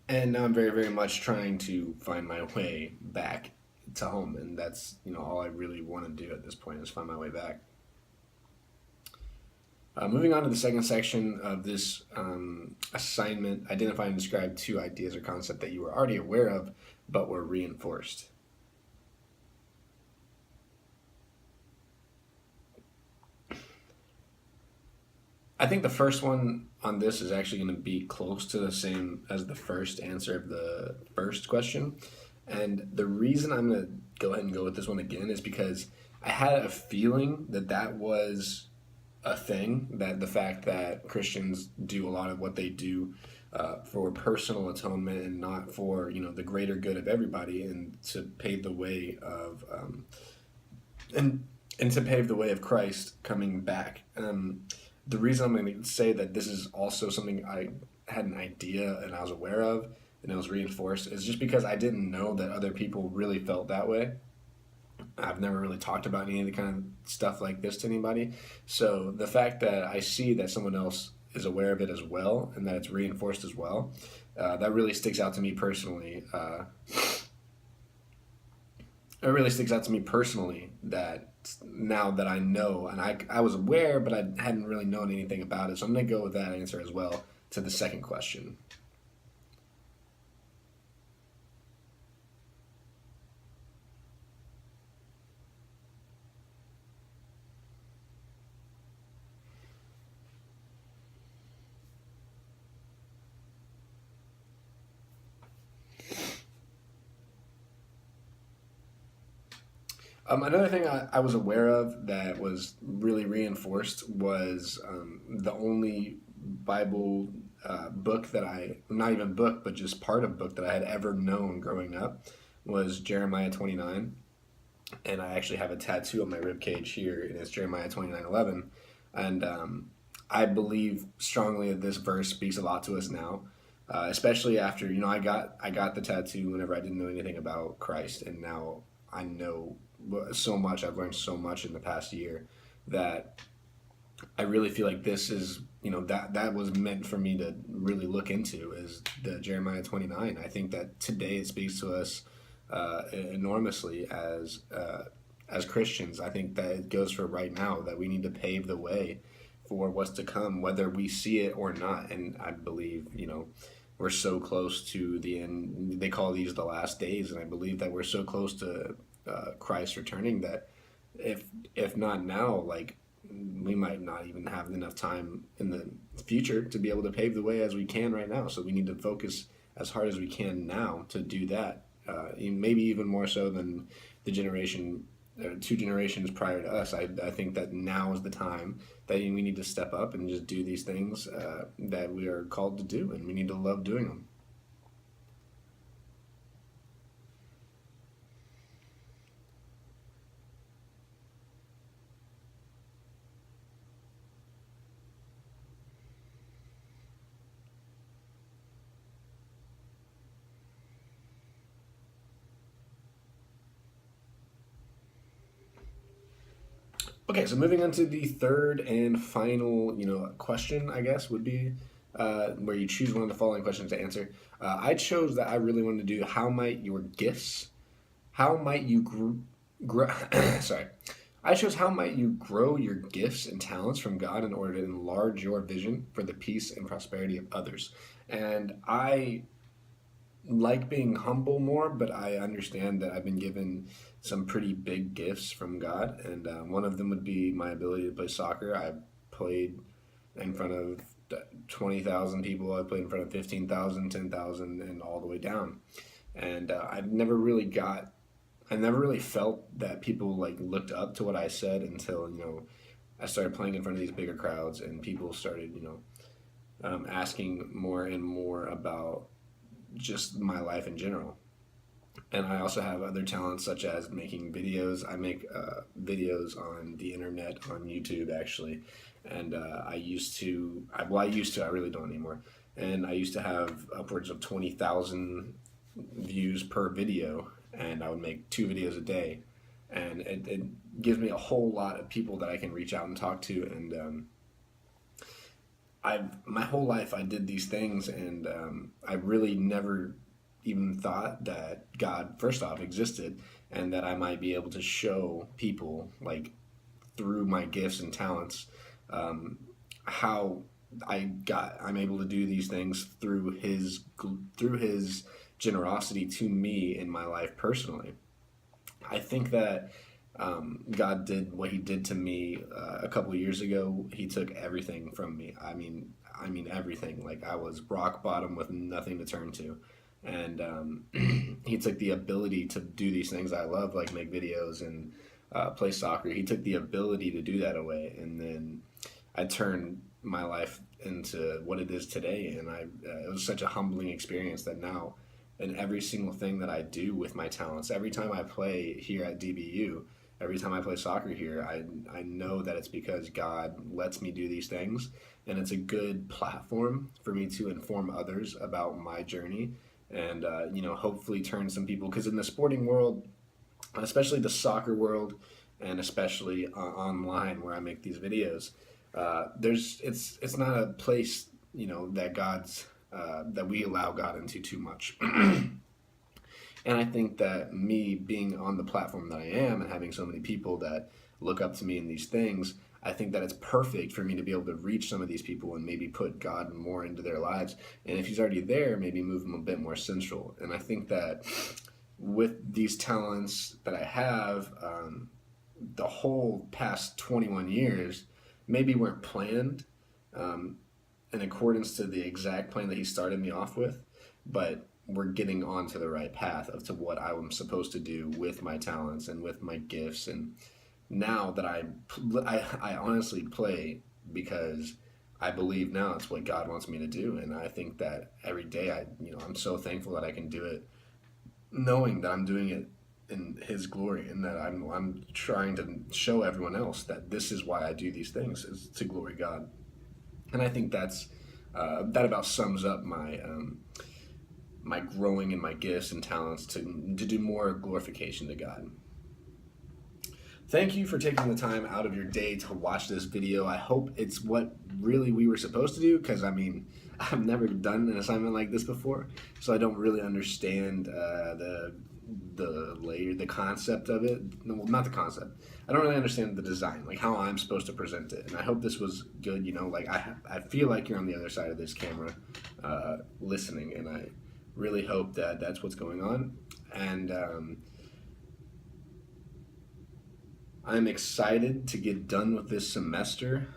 And now I'm very, very much trying to find my way back to home, and that's all I really want to do at this point is find my way back. Moving on to the second section of this assignment, identify and describe two ideas or concepts that you were already aware of but were reinforced. I think the first one on this is actually going to be close to the same as the first answer of the first question. And the reason I'm going to go ahead and go with this one again is because I had a feeling that that was a thing, that the fact that Christians do a lot of what they do for personal atonement and not for the greater good of everybody, and to pave the way of and and to pave the way of Christ coming back. The reason I'm going to say that this is also something I had an idea and I was aware of and it was reinforced is just because I didn't know that other people really felt that way. I've never really talked about any of the kind of stuff like this to anybody. So the fact that I see that someone else is aware of it as well and that it's reinforced as well, that really sticks out to me personally. It really sticks out to me personally that now that I know, and I was aware, but I hadn't really known anything about it. So I'm going to go with that answer as well to the second question. Another thing I was aware of that was really reinforced was the only Bible book that not even book, but just part of book that I had ever known growing up was Jeremiah 29. And I actually have a tattoo on my rib cage here, and it's Jeremiah 29:11. And I believe strongly that this verse speaks a lot to us now, especially after I got the tattoo whenever I didn't know anything about Christ, and now I know so much. I've learned so much in the past year that I really feel like this is that was meant for me to really look into is the Jeremiah 29. I think that today it speaks to us enormously as Christians. I think that it goes for right now that we need to pave the way for what's to come, whether we see it or not. And I believe we're so close to the end. They call these the last days, and I believe that we're so close to Christ returning that if not now, like we might not even have enough time in the future to be able to pave the way as we can right now. So we need to focus as hard as we can now to do that. Maybe even more so than the generation, two generations prior to us. I think that now is the time that we need to step up and just do these things that we are called to do, and we need to love doing them. Okay, so moving on to the third and final, question, I guess, would be where you choose one of the following questions to answer. I chose that I really wanted to do how might you grow, sorry. I chose how might you grow your gifts and talents from God in order to enlarge your vision for the peace and prosperity of others. And I like being humble more, but I understand that I've been given some pretty big gifts from God, and one of them would be my ability to play soccer. I've played in front of 20,000 people. I played in front of 15,000, 10,000, and all the way down. And I never really felt that people like looked up to what I said until I started playing in front of these bigger crowds, and people started asking more and more about just my life in general. And I also have other talents such as making videos. I make videos on the internet, on YouTube actually, and I used to, I really don't anymore. And I used to have upwards of 20,000 views per video, and I would make two videos a day. And it gives me a whole lot of people that I can reach out and talk to, and my whole life I did these things, and I really never even thought that God, first off, existed, and that I might be able to show people, like, through my gifts and talents, um, how I'm able to do these things through his generosity to me in my life personally. I think that God did what He did to me a couple of years ago. He took everything from me. I mean everything. Like, I was rock bottom with nothing to turn to, and He took the ability to do these things I love, like make videos and play soccer. He took the ability to do that away, and then I turned my life into what it is today. And it was such a humbling experience that now, in every single thing that I do with my talents, every time I play here at DBU, every time I play soccer here, I know that it's because God lets me do these things, and it's a good platform for me to inform others about my journey, and hopefully turn some people, because in the sporting world, especially the soccer world, and especially online where I make these videos, it's not a place, that that we allow God into too much. And I think that me being on the platform that I am and having so many people that look up to me in these things, I think that it's perfect for me to be able to reach some of these people and maybe put God more into their lives. And if He's already there, maybe move them a bit more central. And I think that with these talents that I have, the whole past 21 years maybe weren't planned in accordance to the exact plan that He started me off with, but we're getting onto the right path of to what I'm supposed to do with my talents and with my gifts. And now that I honestly play because I believe now it's what God wants me to do, and I think that every day I'm so thankful that I can do it, knowing that I'm doing it in His glory, and that I'm trying to show everyone else that this is why I do these things, is to glory God. And I think that about sums up my growing in my gifts and talents to do more glorification to God. Thank you for taking the time out of your day to watch this video. I hope it's what really we were supposed to do, because I've never done an assignment like this before, so I don't really understand the concept of it. Well, not the concept. I don't really understand the design, like how I'm supposed to present it. And I hope this was good. Like I feel like you're on the other side of this camera, listening, and I really hope that that's what's going on. And I'm excited to get done with this semester.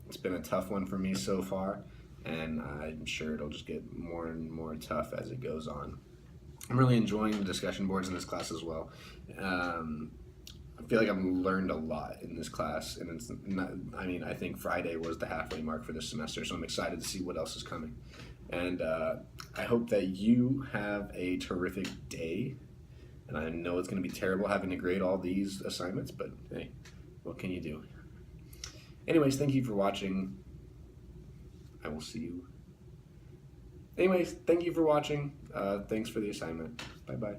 It's been a tough one for me so far, and I'm sure it'll just get more and more tough as it goes on. I'm really enjoying the discussion boards in this class as well. I feel like I've learned a lot in this class, and it's not, I think Friday was the halfway mark for this semester, so I'm excited to see what else is coming. And I hope that you have a terrific day. And I know it's going to be terrible having to grade all these assignments, but hey, what can you do? Anyways, thank you for watching. I will see you. Anyways, thank you for watching. Thanks for the assignment. Bye-bye.